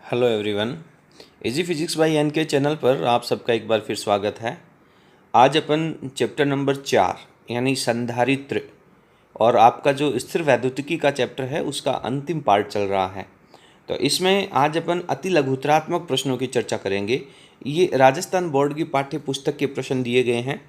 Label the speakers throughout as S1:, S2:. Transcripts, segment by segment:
S1: Hello everyone. Easy physics by N K channel पर आप सबका एक बार फिर स्वागत है। आज अपन चैप्टर नंबर 4 यानी संधारित्र और आपका जो स्थिर वैद्युतिकी का चैप्टर है उसका अंतिम पार्ट चल रहा है। तो इसमें आज अपन अति लघुत्रात्मक प्रश्नों की चर्चा करेंगे। ये राजस्थान बोर्ड की पाठ्य पुस्तक के प्रश्न दिए गए हैं।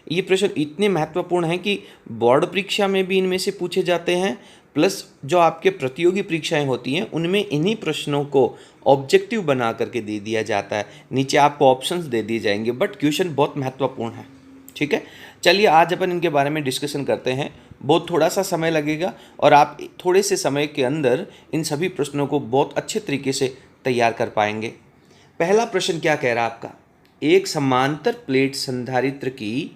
S1: ये प्रश्न इतने महत्वपूर्ण हैं कि बोर्ड परीक्षा में भी इनमें से पूछे जाते हैं, प्लस जो आपके प्रतियोगी परीक्षाएं होती हैं उनमें इन्हीं प्रश्नों को ऑब्जेक्टिव बना करके दे दिया जाता है। नीचे आपको ऑप्शंस दे दिए जाएंगे, बट क्वेश्चन बहुत महत्वपूर्ण है। ठीक है, चलिए आज अपन इनके बारे में डिस्कशन करते हैं। बहुत थोड़ा सा समय लगेगा और आप थोड़े से समय के अंदर इन सभी प्रश्नों को बहुत अच्छे तरीके से तैयार कर पाएंगे। पहला प्रश्न क्या कह रहा है आपका, एक समांतर प्लेट संधारित्र की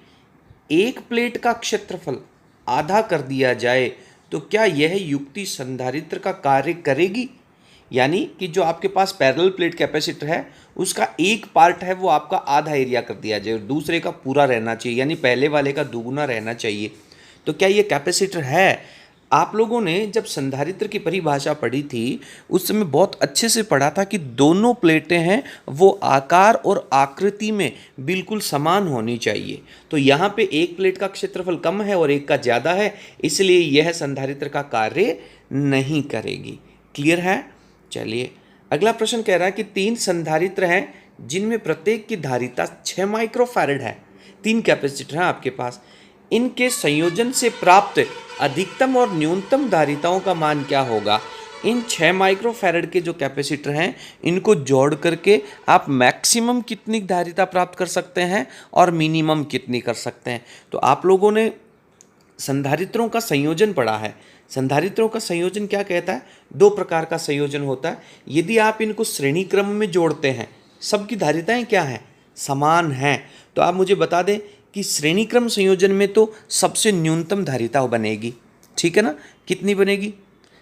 S1: एक प्लेट का क्षेत्रफल आधा कर दिया जाए तो क्या यह युक्ति संधारित्र का कार्य करेगी। यानी कि जो आपके पास पैरेलल प्लेट कैपेसिटर है उसका एक पार्ट है वो आपका आधा एरिया कर दिया जाए और दूसरे का पूरा रहना चाहिए, यानी पहले वाले का दुगुना रहना चाहिए, तो क्या ये कैपेसिटर है। आप लोगों ने जब संधारित्र की परिभाषा पढ़ी थी उस समय बहुत अच्छे से पढ़ा था कि दोनों प्लेटें हैं वो आकार और आकृति में बिल्कुल समान होनी चाहिए। तो यहाँ पे एक प्लेट का क्षेत्रफल कम है और एक का ज़्यादा है, इसलिए यह संधारित्र का कार्य नहीं करेगी। क्लियर है। चलिए अगला प्रश्न कह रहा है कि 3 संधारित्र हैं जिनमें प्रत्येक की धारिता 6 माइक्रोफैरड है। 3 कैपेसिटर हैं आपके पास, इनके संयोजन से प्राप्त अधिकतम और न्यूनतम धारिताओं का मान क्या होगा। इन 6 माइक्रोफैरड के जो कैपेसिटर हैं इनको जोड़ करके आप मैक्सिमम कितनी धारिता प्राप्त कर सकते हैं और मिनिमम कितनी कर सकते हैं। तो आप लोगों ने संधारित्रों का संयोजन पढ़ा है। संधारित्रों का संयोजन क्या कहता है, 2 प्रकार का संयोजन होता है। यदि आप इनको श्रेणी क्रम में जोड़ते हैं, सबकी धारिताएं क्या हैं, समान हैं, तो आप मुझे बता दें कि श्रेणी क्रम संयोजन में तो सबसे न्यूनतम धारिता बनेगी। ठीक है ना, कितनी बनेगी।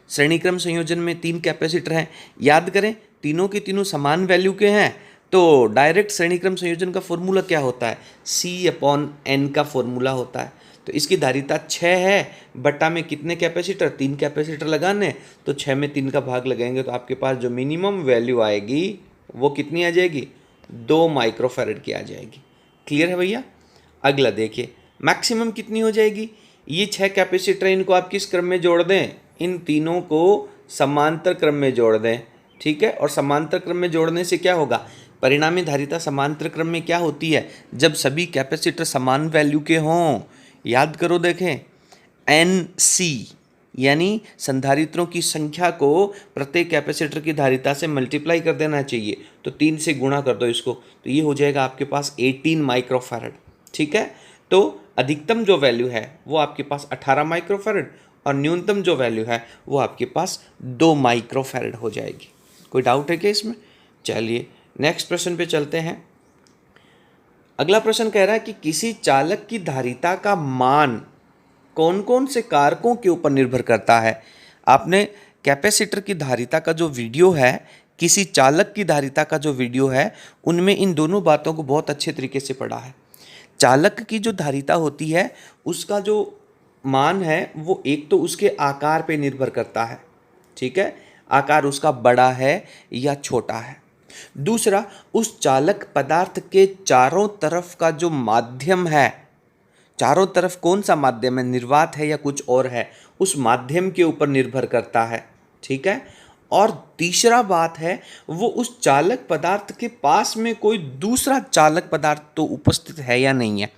S1: श्रेणी क्रम संयोजन में 3 कैपेसिटर हैं, याद करें तीनों के तीनों समान वैल्यू के हैं, तो डायरेक्ट श्रेणी क्रम संयोजन का फॉर्मूला क्या होता है, C/N का फॉर्मूला होता है। तो इसकी धारिता 6 है, बट्टा में कितने कैपेसिटर, 3 कैपेसिटर लगाने, तो 6 में 3 का भाग लगाएंगे तो आपके पास जो मिनिमम वैल्यू आएगी वो कितनी आ जाएगी, 2 माइक्रोफैरड की आ जाएगी। क्लियर है भैया। अगला देखिए मैक्सिमम कितनी हो जाएगी। ये 6 कैपेसिटर इनको आप किस क्रम में जोड़ दें, इन तीनों को समांतर क्रम में जोड़ दें। ठीक है, और समांतर क्रम में जोड़ने से क्या होगा, परिणामी धारिता समांतर क्रम में क्या होती है, जब सभी कैपेसिटर समान वैल्यू के हों। याद करो, देखें NC यानी संधारित्रों की संख्या को प्रत्येक कैपेसिटर की धारिता से मल्टीप्लाई कर देना चाहिए, तो 3 से गुणा कर दो इसको, तो ये हो जाएगा आपके पास 18 माइक्रोफैरड। ठीक है, तो अधिकतम जो वैल्यू है वो आपके पास 18 माइक्रोफैरड और न्यूनतम जो वैल्यू है वो आपके पास 2 माइक्रोफैरड हो जाएगी। कोई डाउट है क्या इसमें। चलिए नेक्स्ट प्रश्न पे चलते हैं। अगला प्रश्न कह रहा है कि किसी चालक की धारिता का मान कौन कौन से कारकों के ऊपर निर्भर करता है। आपने कैपेसिटर की धारिता का जो वीडियो है, किसी चालक की धारिता का जो वीडियो है, उनमें इन दोनों बातों को बहुत अच्छे तरीके से पढ़ा है। चालक की जो धारिता होती है उसका जो मान है वो एक तो उसके आकार पे निर्भर करता है। ठीक है, आकार उसका बड़ा है या छोटा है। दूसरा, उस चालक पदार्थ के चारों तरफ का जो माध्यम है, चारों तरफ कौन सा माध्यम है, निर्वात है या कुछ और है, उस माध्यम के ऊपर निर्भर करता है। ठीक है, और तीसरा बात है वो उस चालक पदार्थ के पास में कोई दूसरा चालक पदार्थ तो उपस्थित है या नहीं है।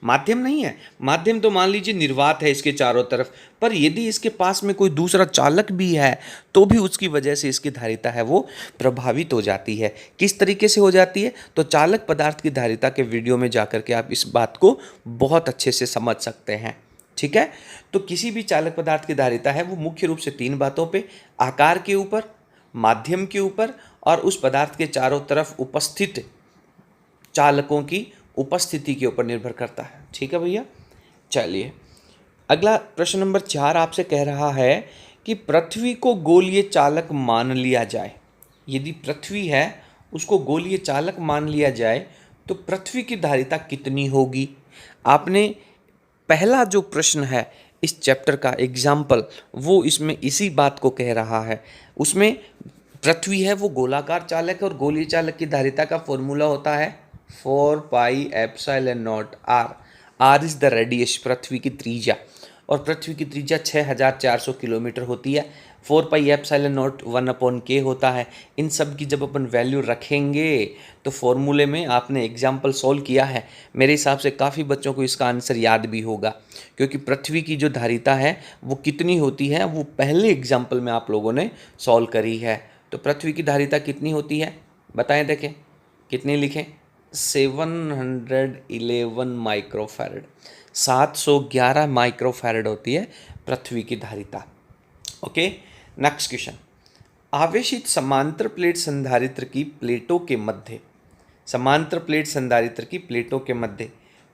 S1: माध्यम नहीं है, माध्यम तो मान लीजिए निर्वात है इसके चारों तरफ, पर यदि इसके पास में कोई दूसरा चालक भी है तो भी उसकी वजह से इसकी धारिता है वो प्रभावित हो जाती है। किस तरीके से हो जाती है, तो चालक पदार्थ की धारिता के वीडियो में जाकर के आप इस बात को बहुत अच्छे से समझ सकते हैं। ठीक है, तो किसी भी चालक पदार्थ की धारिता है वो मुख्य रूप से 3 बातों पे, आकार के ऊपर, माध्यम के ऊपर और उस पदार्थ के चारों तरफ उपस्थित चालकों की उपस्थिति के ऊपर निर्भर करता है। ठीक है भैया। चलिए अगला प्रश्न नंबर 4 आपसे कह रहा है कि पृथ्वी को गोलीय चालक मान लिया जाए। यदि पृथ्वी है उसको गोलीय चालक मान लिया जाए तो पृथ्वी की धारिता कितनी होगी। आपने पहला जो प्रश्न है इस चैप्टर का एग्जाम्पल वो इसमें इसी बात को कह रहा है। उसमें पृथ्वी है वो गोलाकार चालक है और गोलीय चालक की धारिता का फॉर्मूला होता है 4 pi epsilon naught R. R is the radius, पृथ्वी की त्रिज्या, और पृथ्वी की त्रिज्या 6400 किलोमीटर होती है। 4 पाई एप्सिलॉन नॉट 1/k होता है। इन सब की जब अपन वैल्यू रखेंगे तो फॉर्मूले में, आपने एग्जाम्पल सॉल्व किया है, मेरे हिसाब से काफ़ी बच्चों को इसका आंसर याद भी होगा, क्योंकि पृथ्वी की जो धारिता है वो कितनी होती है वो पहले एग्जाम्पल में आप लोगों ने सॉल्व करी है। तो पृथ्वी की धारिता कितनी होती है बताएं, देखें कितनी लिखें, 711 माइक्रोफैरड, 711 माइक्रोफैरड होती है पृथ्वी की धारिता। Okay, next question. आवेशित समांतर प्लेट संधारित्र की प्लेटों के मध्य, समांतर प्लेट संधारित्र की प्लेटों के मध्य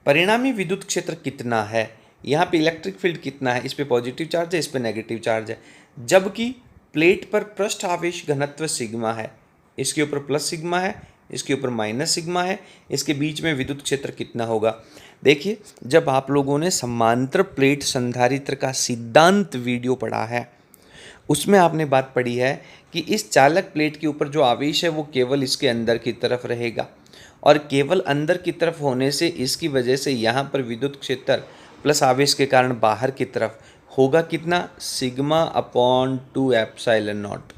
S1: परिणामी विद्युत क्षेत्र कितना है। यहाँ पे इलेक्ट्रिक फील्ड कितना है, इस पे पॉजिटिव चार्ज है, इस पे नेगेटिव चार्ज है, जबकि प्लेट पर पृष्ठ आवेश घनत्व सिग्मा है, इसके ऊपर प्लस सिग्मा है, इसके ऊपर माइनस सिग्मा है, इसके बीच में विद्युत क्षेत्र कितना होगा। देखिए, जब आप लोगों ने समांतर प्लेट संधारित्र का सिद्धांत वीडियो पढ़ा है उसमें आपने बात पढ़ी है कि इस चालक प्लेट के ऊपर जो आवेश है वो केवल इसके अंदर की तरफ रहेगा, और केवल अंदर की तरफ होने से इसकी वजह से यहाँ पर विद्युत क्षेत्र प्लस आवेश के कारण बाहर की तरफ होगा कितना, σ/2 एप्सिलॉन नॉट।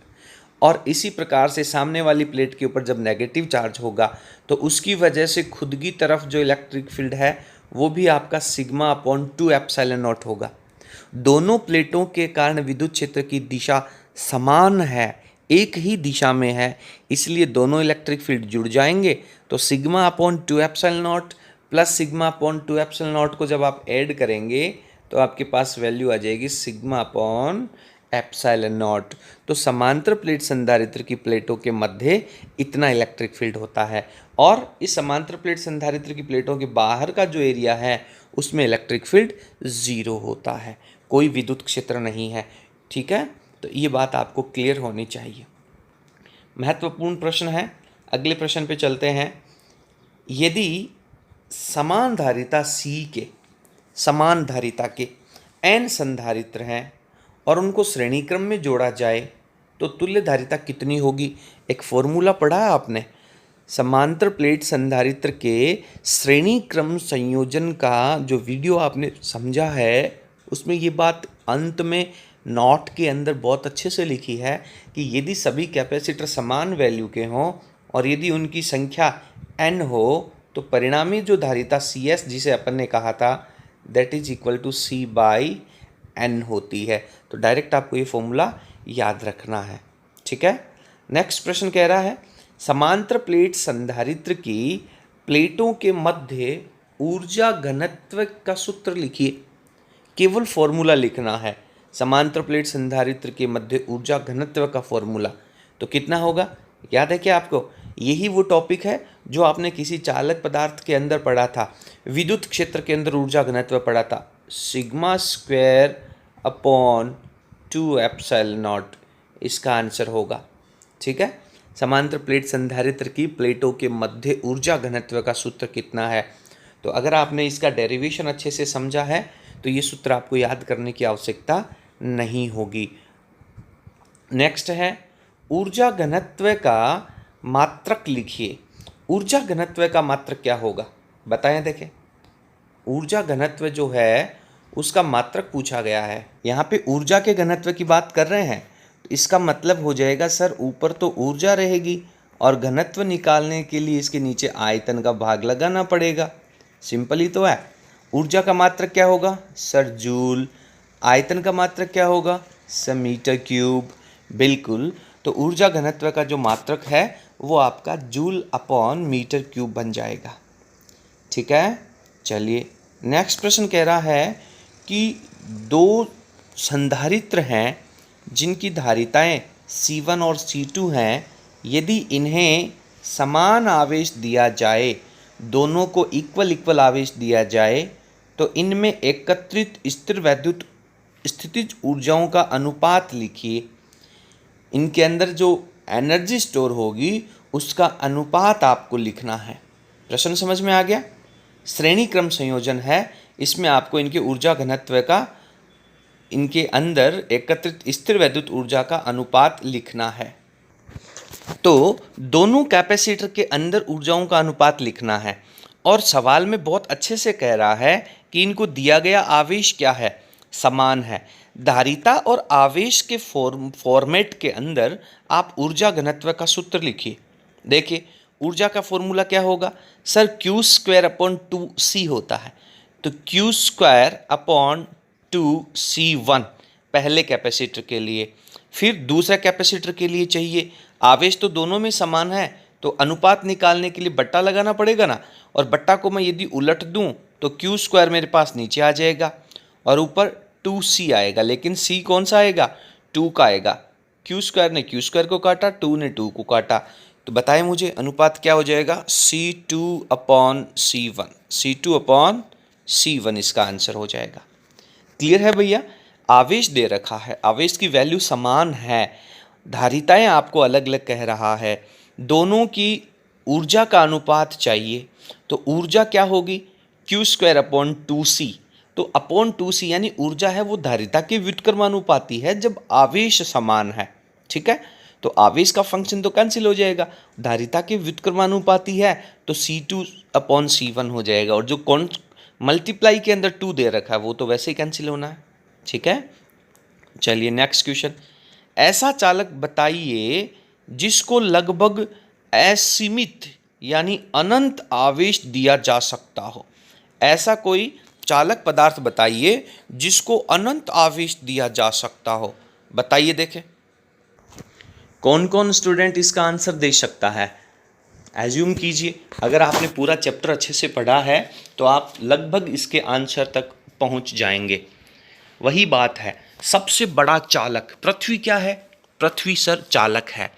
S1: और इसी प्रकार से सामने वाली प्लेट के ऊपर जब नेगेटिव चार्ज होगा तो उसकी वजह से खुद की तरफ जो इलेक्ट्रिक फील्ड है वो भी आपका σ/2 एप्सिलॉन नॉट होगा। दोनों प्लेटों के कारण विद्युत क्षेत्र की दिशा समान है, एक ही दिशा में है, इसलिए दोनों इलेक्ट्रिक फील्ड जुड़ जाएंगे। तो σ/2 epsilon naught plus σ/2 epsilon naught को जब आप ऐड करेंगे तो आपके पास वैल्यू आ जाएगी σ/एप्सिलॉन नॉट। तो समांतर प्लेट संधारित्र की प्लेटों के मध्य इतना इलेक्ट्रिक फील्ड होता है, और इस समांतर प्लेट संधारित्र की प्लेटों के बाहर का जो एरिया है उसमें इलेक्ट्रिक फील्ड 0 होता है, कोई विद्युत क्षेत्र नहीं है। ठीक है, तो ये बात आपको क्लियर होनी चाहिए। महत्वपूर्ण प्रश्न है, अगले प्रश्न पे चलते हैं। यदि समान धारिता C के, समान धारिता के n संधारित्र हैं और उनको श्रेणी क्रम में जोड़ा जाए तो तुल्य धारिता कितनी होगी। एक फॉर्मूला पढ़ा है आपने, समांतर प्लेट संधारित्र के श्रेणी क्रम संयोजन का जो वीडियो आपने समझा है उसमें ये बात अंत में नोट के अंदर बहुत अच्छे से लिखी है कि यदि सभी कैपेसिटर समान वैल्यू के हों और यदि उनकी संख्या n हो तो परिणामी जो धारिता CS जिसे अपन ने कहा था that is equal to C/n होती है। तो डायरेक्ट आपको ये फॉर्मूला याद रखना है। ठीक है, नेक्स्ट प्रश्न कह रहा है समांतर प्लेट संधारित्र की प्लेटों के मध्य ऊर्जा घनत्व का सूत्र लिखिए। केवल फॉर्मूला लिखना है, समांतर प्लेट संधारित्र के मध्य ऊर्जा घनत्व का फॉर्मूला। तो कितना होगा, याद है क्या आपको, यही वो टॉपिक है जो आपने किसी चालक पदार्थ के अंदर पढ़ा था, विद्युत क्षेत्र के अंदर ऊर्जा घनत्व पढ़ा था, σ/2 एप्सिलॉन नॉट इसका आंसर होगा। ठीक है, समांतर प्लेट संधारित्र की प्लेटों के मध्य ऊर्जा घनत्व का सूत्र कितना है। तो अगर आपने इसका डेरिवेशन अच्छे से समझा है तो ये सूत्र आपको याद करने की आवश्यकता नहीं होगी। नेक्स्ट है ऊर्जा घनत्व का मात्रक लिखिए। ऊर्जा घनत्व का मात्रक क्या होगा बताएं, देखें। ऊर्जा घनत्व जो है उसका मात्रक पूछा गया है, यहाँ पे ऊर्जा के घनत्व की बात कर रहे हैं, तो इसका मतलब हो जाएगा सर ऊपर तो ऊर्जा रहेगी और घनत्व निकालने के लिए इसके नीचे आयतन का भाग लगाना पड़ेगा। सिंपल ही तो है। ऊर्जा का मात्रक क्या होगा सर, जूल। आयतन का मात्रक क्या होगा सर, मीटर क्यूब। बिल्कुल, तो ऊर्जा घनत्व का जो मात्रक है वो आपका जूल/मीटर क्यूब बन जाएगा। ठीक है, चलिए नेक्स्ट प्रश्न कह रहा है कि दो संधारित्र हैं जिनकी धारिताएं C1 और C2 हैं, यदि इन्हें समान आवेश दिया जाए, दोनों को इक्वल आवेश दिया जाए, तो इनमें एकत्रित स्थिर वैद्युत स्थितिज ऊर्जाओं का अनुपात लिखिए। इनके अंदर जो एनर्जी स्टोर होगी उसका अनुपात आपको लिखना है। प्रश्न समझ में आ गया। श्रेणी क्रम संयोजन है, इसमें आपको इनके ऊर्जा घनत्व का, इनके अंदर एकत्रित स्थिर वैद्युत ऊर्जा का अनुपात लिखना है। तो दोनों कैपेसिटर के अंदर ऊर्जाओं का अनुपात लिखना है और सवाल में बहुत अच्छे से कह रहा है कि इनको दिया गया आवेश क्या है, समान है। धारिता और आवेश के फॉर्मेट के अंदर आप ऊर्जा घनत्व का सूत्र लिखिए। देखिए ऊर्जा का फॉर्मूला क्या होगा sir, Q square upon 2c होता है। तो क्यू स्क्वायर अपॉन 2c1 पहले कैपेसिटर के लिए। फिर दूसरा कैपेसिटर के लिए चाहिए, आवेश तो दोनों में समान है तो अनुपात निकालने के लिए बट्टा लगाना पड़ेगा ना, और बट्टा को मैं यदि उलट दूं तो क्यू स्क्वायर मेरे पास नीचे आ जाएगा और ऊपर 2c आएगा, लेकिन c कौन सा आएगा, 2 का आएगा। क्यू स्क्वायर ने क्यू स्क्वायर को काटा, 2 ने 2 को काटा, तो बताएं मुझे अनुपात क्या हो जाएगा, C2/C1, C2/C1 इसका आंसर हो जाएगा। क्लियर है भैया। आवेश दे रखा है, आवेश की वैल्यू समान है, धारिताएं आपको अलग अलग कह रहा है, दोनों की ऊर्जा का अनुपात चाहिए, तो ऊर्जा क्या होगी, Q2/2c। तो अपॉन 2c यानी ऊर्जा है वो धारिता के व्युत्क्रमानुपाती है जब आवेश समान है। ठीक है, तो आवेश का फंक्शन तो कैंसिल हो जाएगा, धारिता के व्युत्क्रमानुपाती है तो C2/C1 हो जाएगा, और जो कौन मल्टीप्लाई के अंदर 2 दे रखा है वो तो वैसे ही कैंसिल होना है। ठीक है, चलिए नेक्स्ट क्वेश्चन। ऐसा चालक बताइए जिसको लगभग असीमित यानी अनंत आवेश दिया जा सकता हो। ऐसा कोई चालक पदार्थ बताइए जिसको अनंत आवेश दिया जा सकता हो, बताइए देखें कौन कौन स्टूडेंट इसका आंसर दे सकता है। एज्यूम कीजिए अगर आपने पूरा चैप्टर अच्छे से पढ़ा है तो आप लगभग इसके आंसर तक पहुंच जाएंगे। वही बात है, सबसे बड़ा चालक पृथ्वी क्या है, पृथ्वी सर चालक है,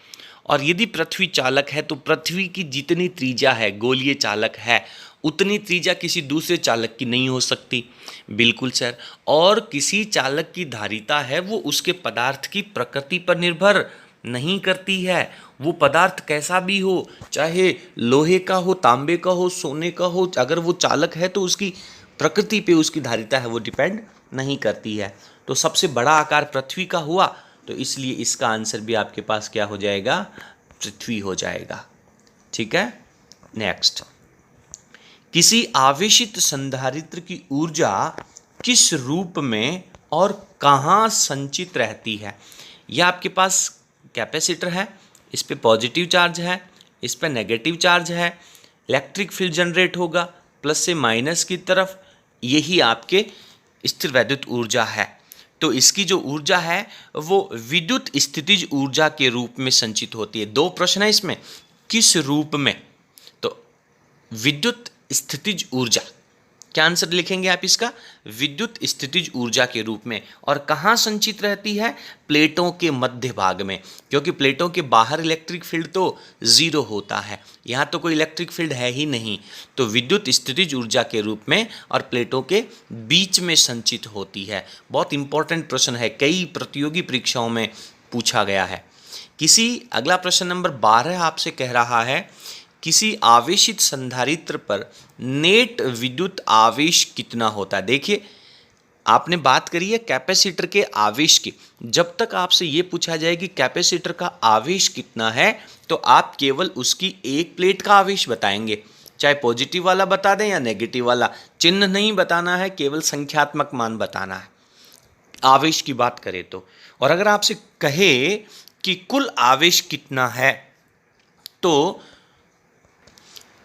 S1: और यदि पृथ्वी चालक है तो पृथ्वी की जितनी त्रिज्या है, गोलीय चालक है, उतनी त्रिज्या किसी दूसरे चालक की नहीं हो सकती। बिल्कुल सर, और किसी चालक की धारिता है वो उसके पदार्थ की प्रकृति पर निर्भर नहीं करती है। वो पदार्थ कैसा भी हो, चाहे लोहे का हो, तांबे का हो, सोने का हो, अगर वो चालक है तो उसकी प्रकृति पे उसकी धारिता है वो डिपेंड नहीं करती है। तो सबसे बड़ा आकार पृथ्वी का हुआ, तो इसलिए इसका आंसर भी आपके पास क्या हो जाएगा, पृथ्वी हो जाएगा। ठीक है, नेक्स्ट। किसी आवेशित संधारित्र की ऊर्जा किस रूप में और कहाँ संचित रहती है। यह आपके पास कैपेसिटर है, इस पे पॉजिटिव चार्ज है, इस पे नेगेटिव चार्ज है, इलेक्ट्रिक फील्ड जनरेट होगा प्लस से माइनस की तरफ, यही आपके स्थिर वैद्युत ऊर्जा है। तो इसकी जो ऊर्जा है वो विद्युत स्थितिज ऊर्जा के रूप में संचित होती है। दो प्रश्न है इसमें, किस रूप में, तो विद्युत स्थितिज ऊर्जा, क्या आंसर लिखेंगे आप इसका, विद्युत स्थितिज ऊर्जा के रूप में। और कहाँ संचित रहती है, प्लेटों के मध्य भाग में, क्योंकि प्लेटों के बाहर इलेक्ट्रिक फील्ड तो जीरो होता है, यहाँ तो कोई इलेक्ट्रिक फील्ड है ही नहीं, तो विद्युत स्थितिज ऊर्जा के रूप में और प्लेटों के बीच में संचित होती है। बहुत इंपॉर्टेंट प्रश्न है, कई प्रतियोगी परीक्षाओं में पूछा गया है। अगला प्रश्न नंबर 12 आपसे कह रहा है, किसी आवेशित संधारित्र पर नेट विद्युत आवेश कितना होता है। देखिए आपने बात करी है कैपेसिटर के आवेश की, जब तक आपसे ये पूछा जाए कि कैपेसिटर का आवेश कितना है तो आप केवल उसकी एक प्लेट का आवेश बताएंगे, चाहे पॉजिटिव वाला बता दें या नेगेटिव वाला, चिन्ह नहीं बताना है, केवल संख्यात्मक मान बताना है आवेश की बात करें तो। और अगर आपसे कहे कि कुल आवेश कितना है तो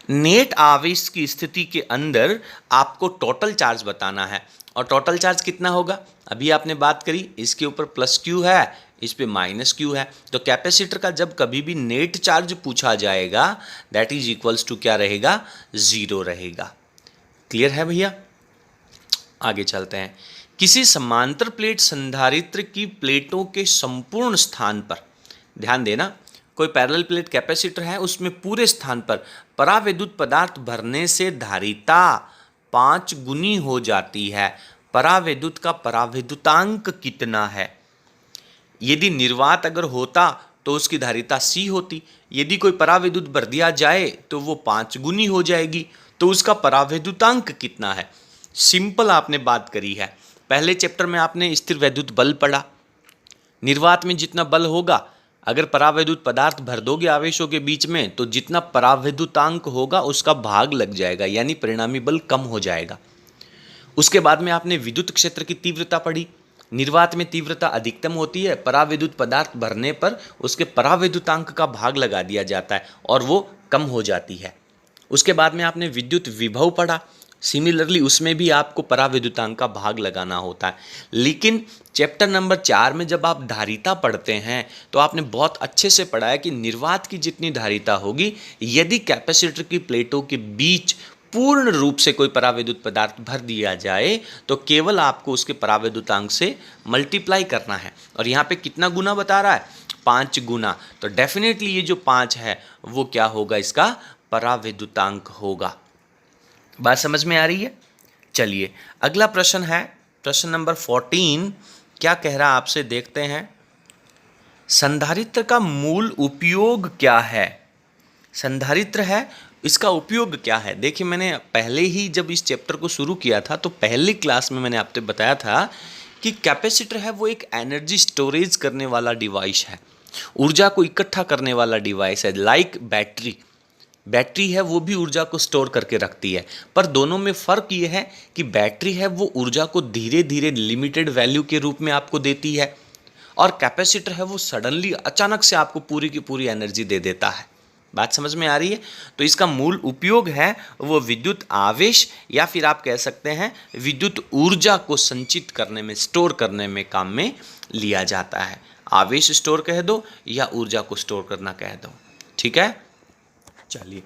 S1: नेट आवेश की स्थिति के अंदर आपको टोटल चार्ज बताना है, और टोटल चार्ज कितना होगा, अभी आपने बात करी इसके ऊपर प्लस क्यू है, इस पे माइनस क्यू है, तो कैपेसिटर का जब कभी भी नेट चार्ज पूछा जाएगा दैट इज इक्वल्स टू क्या रहेगा, जीरो रहेगा। क्लियर है भैया, आगे चलते हैं। किसी समांतर प्लेट संधारित्र की प्लेटों के संपूर्ण स्थान पर, ध्यान देना, कोई पैरेलल प्लेट कैपेसिटर है, उसमें पूरे स्थान पर परावैद्युत पदार्थ भरने से धारिता 5 गुनी हो जाती है। परावैद्युत का परावैद्युतांक कितना है। यदि निर्वात अगर होता तो उसकी धारिता C होती, यदि कोई परावैद्युत भर दिया जाए तो वो 5 गुनी हो जाएगी, तो उसका परावैद्युतांक कितना है। सिंपल आपने बात करी है, पहले चैप्टर में आपने स्थिर वैद्युत बल पढ़ा, निर्वात में जितना बल होगा अगर परावैद्युत पदार्थ भर दोगे आवेशों के बीच में तो जितना परावैद्युतांक होगा उसका भाग लग जाएगा, यानी परिणामी बल कम हो जाएगा। उसके बाद में आपने विद्युत क्षेत्र की तीव्रता पढ़ी। निर्वात में तीव्रता अधिकतम होती है, परावैद्युत पदार्थ भरने पर उसके परावैद्युतांक का भाग लगा दिया जाता है और वो कम हो जाती है। उसके बाद में आपने विद्युत विभव पढ़ा। सिमिलरली उसमें भी आपको परावैद्युतांक का भाग लगाना होता है। लेकिन चैप्टर नंबर 4 में जब आप धारिता पढ़ते हैं तो आपने बहुत अच्छे से पढ़ा है कि निर्वात की जितनी धारिता होगी, यदि कैपेसिटर की प्लेटों के बीच पूर्ण रूप से कोई परावैद्युत पदार्थ भर दिया जाए तो केवल आपको उसके परावैद्युतांक से मल्टीप्लाई करना है। और यहाँ पे कितना गुना बता रहा है? 5 गुना। तो डेफिनेटली ये जो 5 है वो क्या होगा? इसका परावैद्युतांक होगा। बात समझ में आ रही है? चलिए अगला प्रश्न है, प्रश्न नंबर 14। क्या कह रहा है आपसे, देखते हैं। संधारित्र का मूल उपयोग क्या है? संधारित्र है, इसका उपयोग क्या है? देखिए मैंने पहले ही जब इस चैप्टर को शुरू किया था तो पहली क्लास में मैंने आपसे बताया था कि कैपेसिटर है वो एक एनर्जी स्टोरेज करने वाला डिवाइस है, ऊर्जा को इकट्ठा करने वाला डिवाइस है। लाइक बैटरी है वो भी ऊर्जा को स्टोर करके रखती है, पर दोनों में फ़र्क ये है कि बैटरी है वो ऊर्जा को धीरे धीरे लिमिटेड वैल्यू के रूप में आपको देती है, और कैपेसिटर है वो सडनली अचानक से आपको पूरी की पूरी एनर्जी दे देता है। बात समझ में आ रही है? तो इसका मूल उपयोग है वो विद्युत आवेश या फिर आप कह सकते हैं विद्युत ऊर्जा को संचित करने में, स्टोर करने में काम में लिया जाता है। आवेश स्टोर कह दो या ऊर्जा को स्टोर करना कह दो, ठीक है। चलिए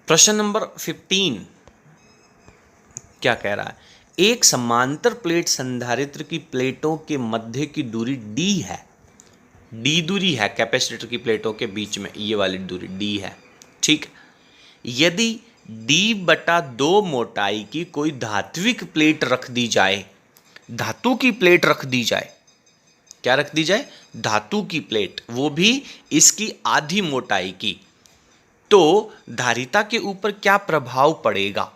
S1: प्रश्न नंबर 15 क्या कह रहा है? एक समांतर प्लेट संधारित्र की प्लेटों के मध्य की दूरी d है। d दूरी है कैपेसिटर की प्लेटों के बीच में, ये वाली दूरी d है, ठीक। यदि d/2 मोटाई की कोई धात्विक प्लेट रख दी जाए, धातु की प्लेट रख दी जाए, क्या रख दी जाए? धातु की प्लेट, वो भी इसकी आधी मोटाई की, तो धारिता के ऊपर क्या प्रभाव पड़ेगा?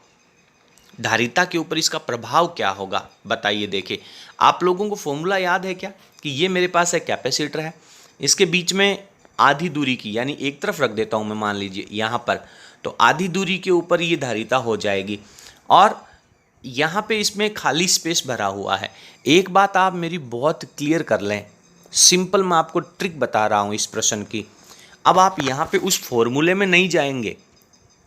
S1: धारिता के ऊपर इसका प्रभाव क्या होगा बताइए। देखिए आप लोगों को फॉर्मूला याद है क्या कि ये मेरे पास है कैपेसिटर है, इसके बीच में आधी दूरी की, यानी एक तरफ रख देता हूं मैं, मान लीजिए यहाँ पर, तो आधी दूरी के ऊपर ये धारिता हो जाएगी और यहाँ पे इसमें खाली स्पेस भरा हुआ है। एक बात आप मेरी बहुत क्लियर कर लें, सिंपल मैं आपको ट्रिक बता रहा हूँ इस प्रश्न की। अब आप यहाँ पे उस फॉर्मूले में नहीं जाएंगे।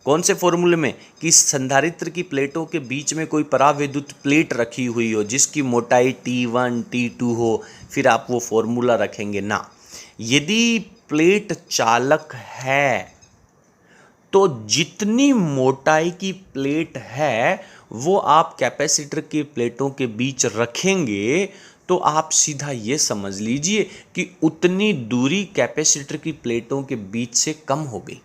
S1: कौन से फॉर्मूले में? कि संधारित्र की प्लेटों के बीच में कोई परावैद्युत प्लेट रखी हुई हो जिसकी मोटाई T1 T2 हो, फिर आप वो फॉर्मूला रखेंगे ना। यदि प्लेट चालक है तो जितनी मोटाई की प्लेट है वो आप कैपेसिटर के प्लेटों के बीच रखेंगे तो आप सीधा ये समझ लीजिए कि उतनी दूरी कैपेसिटर की प्लेटों के बीच से कम हो गई।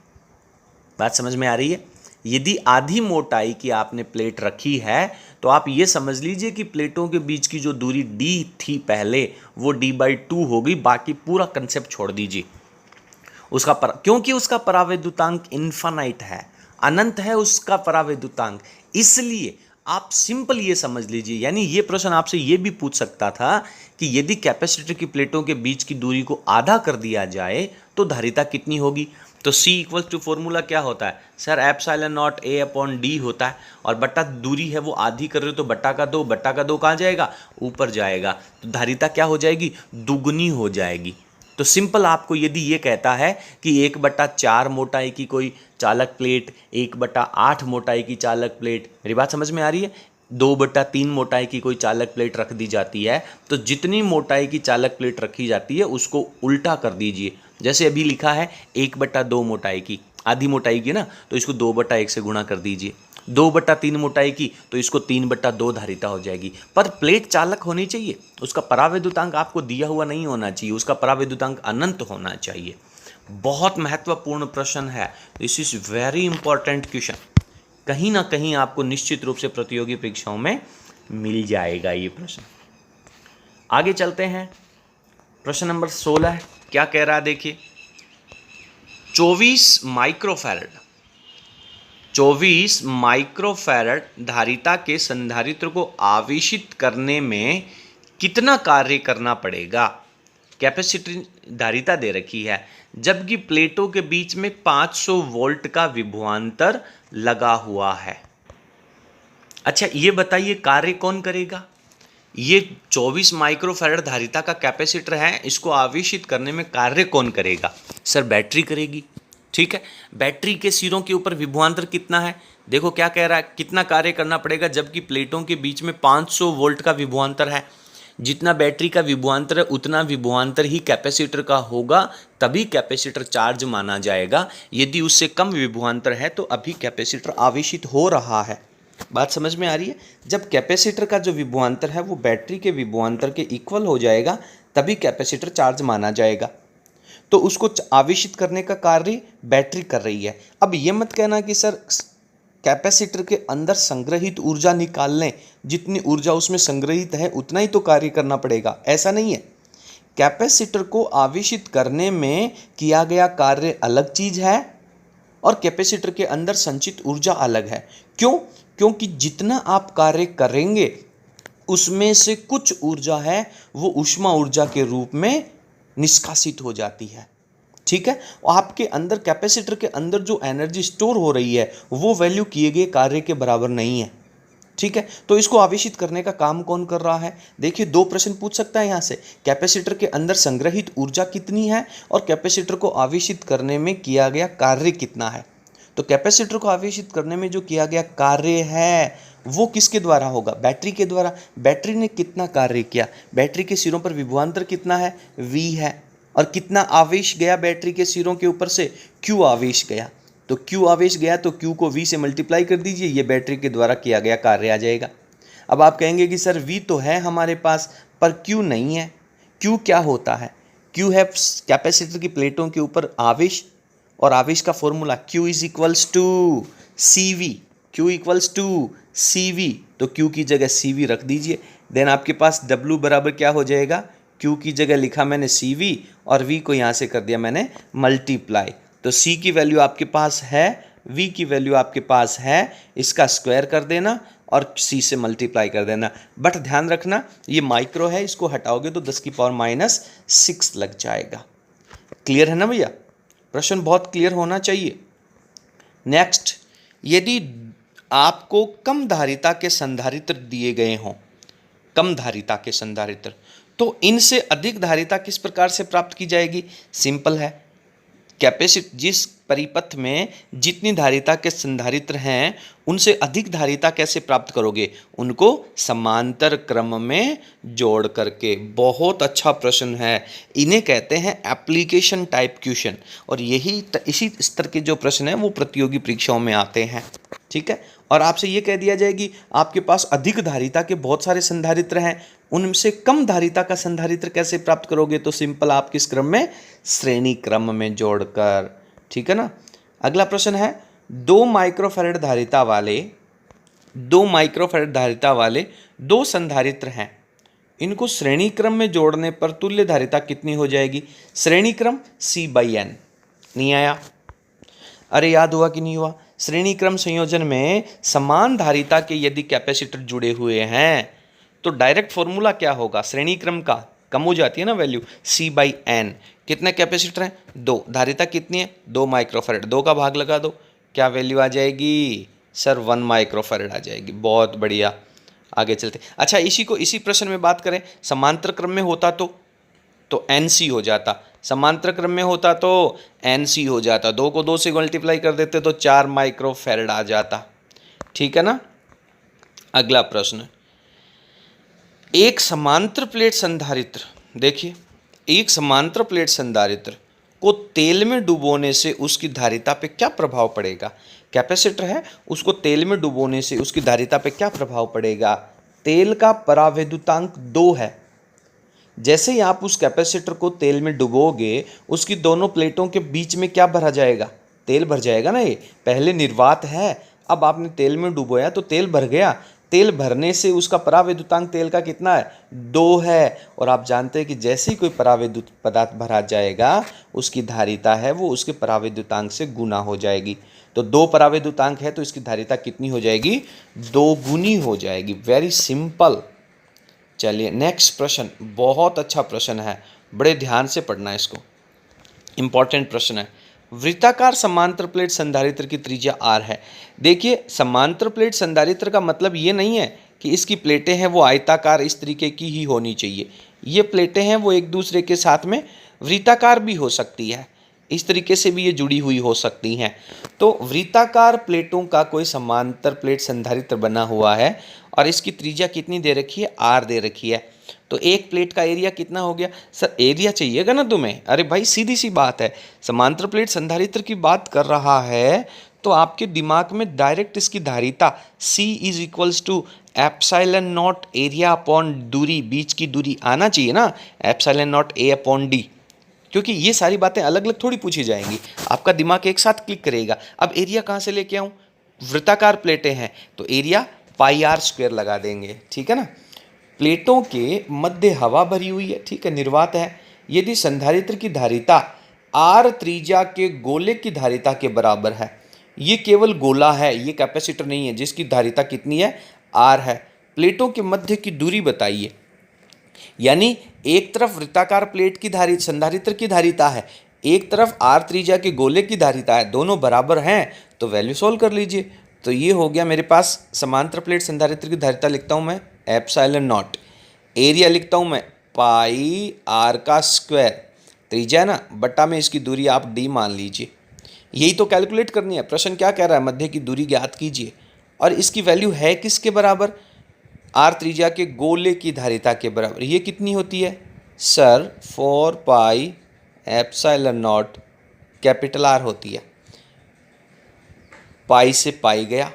S1: बात समझ में आ रही है? यदि आधी मोटाई की आपने प्लेट रखी है तो आप ये समझ लीजिए कि प्लेटों के बीच की जो दूरी d थी पहले वो d/2 हो गई। बाकी पूरा कंसेप्ट छोड़ दीजिए उसका क्योंकि उसका परावैद्युतांक इन्फानाइट है, अनंत है उसका परावैद्युतांक। इसलिए आप सिंपल ये समझ लीजिए, यानी ये प्रश्न आपसे ये भी पूछ सकता था कि यदि कैपेसिटर की प्लेटों के बीच की दूरी को आधा कर दिया जाए तो धारिता कितनी होगी? तो C = फॉर्मूला क्या होता है सर? ε0 A/d होता है, और बट्टा दूरी है वो आधी कर रहे हो तो बट्टा का 2 कहाँ जाएगा? ऊपर जाएगा, तो धारिता क्या हो जाएगी? दुगनी हो जाएगी। तो सिंपल आपको यदि ये कहता है कि 1/4 मोटाई की कोई चालक प्लेट, 1/8 मोटाई की चालक प्लेट, मेरी बात समझ में आ रही है? 2/3 मोटाई की कोई चालक प्लेट रख दी जाती है, तो जितनी मोटाई की चालक प्लेट रखी जाती है उसको उल्टा कर दीजिए। जैसे अभी लिखा है 1/2 मोटाई की, आधी मोटाई की ना, तो इसको 2/1 से गुणा कर दीजिए। 2/3 मोटाई की तो इसको 3/2 धारिता हो जाएगी। पर प्लेट चालक होनी चाहिए, उसका परावैद्युतांक आपको दिया हुआ नहीं होना चाहिए, उसका परावैद्युतांक अनंत होना चाहिए। बहुत महत्वपूर्ण प्रश्न है, this is very important question. कहीं ना कहीं आपको निश्चित रूप से प्रतियोगी परीक्षाओं में मिल जाएगा ये प्रश्न। आगे चलते हैं, प्रश्न नंबर 16 क्या कह रहा है देखिए। 24 माइक्रोफैरड धारिता के संधारित्र को आवेशित करने में कितना कार्य करना पड़ेगा? कैपेसिटर धारिता दे रखी है, जबकि प्लेटों के बीच में 500 वोल्ट का विभवांतर लगा हुआ है। अच्छा ये बताइए कार्य कौन करेगा? ये 24 माइक्रोफैराड धारिता का कैपेसिटर है, इसको आवेशित करने में कार्य कौन करेगा? सर बैटरी करेगी। ठीक है, बैटरी के सिरों के ऊपर विभवांतर कितना है? देखो क्या कह रहा है, कितना कार्य करना पड़ेगा, जबकि प्लेटों के बीच में 500 वोल्ट का विभवांतर है। जितना बैटरी का विभवांतर है उतना विभवांतर ही कैपेसिटर का होगा, तभी कैपेसिटर चार्ज माना जाएगा। यदि उससे कम विभवांतर है तो अभी कैपेसिटर आवेशित हो रहा है। बात समझ में आ रही है? जब कैपेसिटर का जो विभवांतर है वो बैटरी के विभवांतर के इक्वल हो जाएगा तभी कैपेसिटर चार्ज माना जाएगा। तो उसको आवेशित करने का कार्य बैटरी कर रही है। अब ये मत कहना कि सर कैपेसिटर के अंदर संग्रहित ऊर्जा निकाल लें, जितनी ऊर्जा उसमें संग्रहित है उतना ही तो कार्य करना पड़ेगा, ऐसा नहीं है। कैपेसिटर को आवेशित करने में किया गया कार्य अलग चीज है और कैपेसिटर के अंदर संचित ऊर्जा अलग है। क्यों? क्योंकि जितना आप कार्य करेंगे उसमें से कुछ ऊर्जा है वो ऊष्मा ऊर्जा के रूप में निष्कासित हो जाती है। ठीक है, और आपके अंदर कैपेसिटर के अंदर जो एनर्जी स्टोर हो रही है वो वैल्यू किए गए कार्य के बराबर नहीं है। ठीक है, तो इसको आवेशित करने का काम कौन कर रहा है? देखिए दो प्रश्न पूछ सकता है यहाँ से, कैपेसिटर के अंदर संग्रहित ऊर्जा कितनी है और कैपेसिटर को आवेशित करने में किया गया कार्य कितना है। तो कैपेसिटर को आवेशित करने में जो किया गया कार्य है वो किसके द्वारा होगा? बैटरी के द्वारा। बैटरी ने कितना कार्य किया? बैटरी के सिरों पर विभवांतर कितना है? V है। और कितना आवेश गया बैटरी के सिरों के ऊपर से? Q आवेश गया। तो Q आवेश गया तो Q को V से मल्टीप्लाई कर दीजिए, ये बैटरी के द्वारा किया गया कार्य आ जाएगा। अब आप कहेंगे कि सर V तो है हमारे पास पर Q नहीं है। Q क्या होता है? Q है कैपेसिटर की प्लेटों के ऊपर आवेश, और आवेश का formula Q is equals to CV। Q equals to CV, तो Q की जगह CV रख दीजिए। देन आपके पास W बराबर क्या हो जाएगा? Q की जगह लिखा मैंने CV और V को यहाँ से कर दिया मैंने मल्टीप्लाई। तो C की वैल्यू आपके पास है, V की वैल्यू आपके पास है, इसका स्क्वायर कर देना और C से मल्टीप्लाई कर देना। बट ध्यान रखना ये माइक्रो है, इसको हटाओगे तो 10 की पावर माइनस 6 लग जाएगा। क्लियर है ना भैया? प्रश्न बहुत क्लियर होना चाहिए। नेक्स्ट, यदि आपको कम धारिता के संधारित्र दिए गए हों, कम धारिता के संधारित्र, तो इनसे अधिक धारिता किस प्रकार से प्राप्त की जाएगी? सिंपल है, कैपेसिटर जिस परिपथ में जितनी धारिता के संधारित्र हैं उनसे अधिक धारिता कैसे प्राप्त करोगे? उनको समांतर क्रम में जोड़ करके। बहुत अच्छा प्रश्न है, इन्हें कहते हैं एप्लीकेशन टाइप क्वेश्चन, और यही इसी स्तर के जो प्रश्न हैं वो प्रतियोगी परीक्षाओं में आते हैं। ठीक है, और आपसे ये कह दिया जाए कि आपके पास अधिक धारिता के बहुत सारे संधारित्र हैं, उनसे कम धारिता का संधारित्र कैसे प्राप्त करोगे? तो सिंपल, आप किस क्रम में? श्रेणी क्रम में जोड़कर। ठीक है ना। अगला प्रश्न है, 2 माइक्रोफैराड धारिता वाले दो संधारित्र हैं, इनको श्रेणी क्रम में जोड़ने पर तुल्य धारिता कितनी हो जाएगी? श्रेणी क्रम C/N। नहीं आया? अरे याद हुआ कि नहीं हुआ? श्रेणी क्रम संयोजन में समान धारिता के यदि कैपेसिटर जुड़े हुए हैं तो डायरेक्ट फॉर्मूला क्या होगा? श्रेणी क्रम का कम हो जाती है ना वैल्यू, C/N। कितने कैपेसिटर हैं? 2। धारिता कितनी है? 2 माइक्रोफैराड। 2 का भाग लगा दो, क्या वैल्यू आ जाएगी? सर 1 माइक्रोफैराड आ जाएगी। बहुत बढ़िया, आगे चलते। अच्छा इसी प्रश्न में बात करें, समांतर क्रम में होता तो NC हो जाता, समांतर क्रम में होता तो NC हो जाता। 2 को 2 से मल्टीप्लाई कर देते तो 4 माइक्रोफैराड आ जाता। ठीक है ना। अगला प्रश्न, एक समांतर प्लेट संधारित्र, देखिए एक समांतर प्लेट संधारित्र को तेल में डुबोने से उसकी धारिता पे क्या प्रभाव पड़ेगा? कैपेसिटर है, उसको तेल में डुबोने से उसकी धारिता पे क्या प्रभाव पड़ेगा? तेल का परावैद्युतांक 2 है। जैसे ही आप उस कैपेसिटर को तेल में डुबोगे उसकी दोनों प्लेटों के बीच में क्या भरा जाएगा? तेल भर जाएगा ना। ये पहले निर्वात है, अब आपने तेल में डुबोया तो तेल भर गया। तेल भरने से उसका परावैद्युतांक तेल का कितना है? 2 है। और आप जानते हैं कि जैसे ही कोई परावैद्युत पदार्थ भरा जाएगा उसकी धारिता है वो उसके परावैद्युतांक से गुना हो जाएगी। तो 2 परावैद्युतांक है तो इसकी धारिता कितनी हो जाएगी? 2 गुनी हो जाएगी। Very simple. चलिए नेक्स्ट प्रश्न, बहुत अच्छा प्रश्न है, बड़े ध्यान से पढ़ना है इसको, इंपॉर्टेंट प्रश्न है। वृत्ताकार समांतर प्लेट संधारित्र की त्रिज्या r है। देखिए, समांतर प्लेट संधारित्र का मतलब ये नहीं है कि इसकी प्लेटें हैं वो आयताकार इस तरीके की ही होनी चाहिए। ये प्लेटें हैं वो एक दूसरे के साथ में वृत्ताकार भी हो सकती है, इस तरीके से भी ये जुड़ी हुई हो सकती हैं। तो वृत्ताकार प्लेटों का कोई समांतर प्लेट संधारित्र बना हुआ है और इसकी त्रिज्या कितनी दे रखी है, r दे रखी है। तो एक प्लेट का एरिया कितना हो गया? सर एरिया चाहिएगा ना तुम्हें? अरे भाई सीधी सी बात है, समांतर प्लेट संधारित्र की बात कर रहा है तो आपके दिमाग में डायरेक्ट इसकी धारिता C is equals to epsilon naught area upon दूरी, बीच की दूरी आना चाहिए ना, epsilon naught A upon D। क्योंकि ये सारी बातें अलग अलग थोड़ी पूछी जाएंगी, आपका दिमाग एक साथ क्लिक करेगा। अब एरिया कहाँ से लेके आऊँ? वृत्ताकार प्लेटें हैं तो एरिया पाई r स्क्वायर लगा देंगे, ठीक है ना। प्लेटों के मध्य हवा भरी हुई है, ठीक है, निर्वात है। यदि संधारित्र की धारिता r त्रिज्या के गोले की धारिता के बराबर है, ये केवल गोला है, ये कैपेसिटर नहीं है जिसकी धारिता कितनी है, r है। प्लेटों के मध्य की दूरी बताइए, यानी एक तरफ वृत्ताकार प्लेट की संधारित्र की धारिता है, एक तरफ r त्रिज्या के गोले की धारिता है, दोनों बराबर हैं तो वैल्यू सॉल्व कर लीजिए। तो ये हो गया मेरे पास समांतर प्लेट संधारित्र की धारिता लिखता हूँ मैं एप्सिलॉन नॉट, एरिया लिखता हूँ मैं पाई r का स्क्वायर, त्रिज्या है ना, बट्टा में इसकी दूरी आप d मान लीजिए। यही तो कैलकुलेट करनी है। प्रश्न क्या कह रहा है, मध्य की दूरी ज्ञात कीजिए और इसकी वैल्यू है किसके बराबर, r त्रिज्या के गोले की धारिता के बराबर। ये कितनी होती है sir, 4 pi epsilon not capital R होती है। पाई से पाई गया,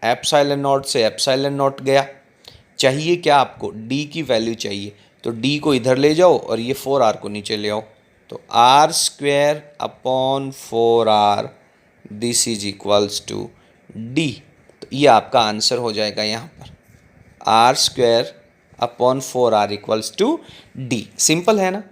S1: एप्सिलॉन नॉट से एप्सिलॉन नॉट गया। चाहिए क्या आपको, d की वैल्यू चाहिए, तो d को इधर ले जाओ और ये 4r को नीचे ले आओ, तो r square upon 4r this is equals to d। तो ये आपका आंसर हो जाएगा यहाँ पर, r square upon 4r equals to d। Simple है ना।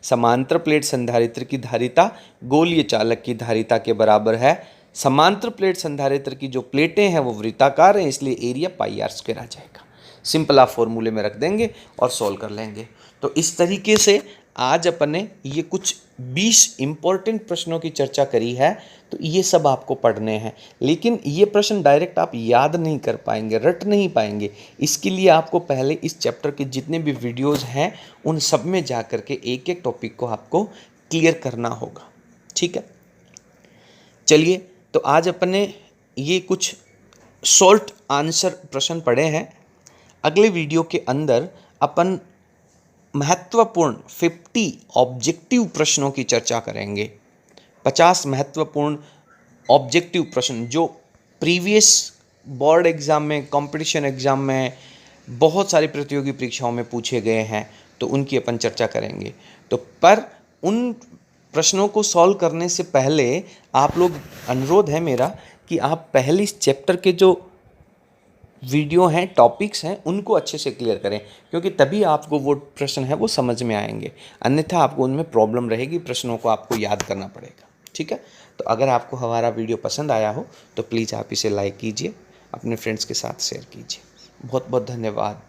S1: समांतर प्लेट संधारित्र की धारिता गोलीय चालक की धारिता के बराबर है। समांतर प्लेट संधारित्र की जो प्लेटें हैं वो वृत्ताकार हैं, इसलिए एरिया पाई r स्क्वायर आ जाएगा। सिंपल आप फॉर्मूले में रख देंगे और सॉल्व कर लेंगे। तो इस तरीके से आज अपने ये कुछ 20 इम्पोर्टेंट प्रश्नों की चर्चा करी है। तो ये सब आपको पढ़ने हैं, लेकिन ये प्रश्न डायरेक्ट आप याद नहीं कर पाएंगे, रट नहीं पाएंगे। इसके लिए आपको पहले इस चैप्टर के जितने भी वीडियोज़ हैं उन सब में जा कर के एक एक टॉपिक को आपको क्लियर करना होगा, ठीक है। चलिए, तो आज अपने ये कुछ शॉर्ट आंसर प्रश्न पढ़े हैं। अगले वीडियो के अंदर अपन महत्वपूर्ण 50 ऑब्जेक्टिव प्रश्नों की चर्चा करेंगे। 50 महत्वपूर्ण ऑब्जेक्टिव प्रश्न जो प्रीवियस बोर्ड एग्ज़ाम में, कंपटीशन एग्ज़ाम में, बहुत सारी प्रतियोगी परीक्षाओं में पूछे गए हैं, तो उनकी अपन चर्चा करेंगे। तो पर उन प्रश्नों को सॉल्व करने से पहले आप लोग, अनुरोध है मेरा कि आप पहले इस चैप्टर के जो वीडियो हैं, टॉपिक्स हैं, उनको अच्छे से क्लियर करें, क्योंकि तभी आपको वो प्रश्न है वो समझ में आएंगे। अन्यथा आपको उनमें प्रॉब्लम रहेगी, प्रश्नों को आपको याद करना पड़ेगा, ठीक है। तो अगर आपको हमारा वीडियो पसंद आया हो तो प्लीज़ आप इसे लाइक कीजिए, अपने फ्रेंड्स के साथ शेयर कीजिए। बहुत बहुत धन्यवाद।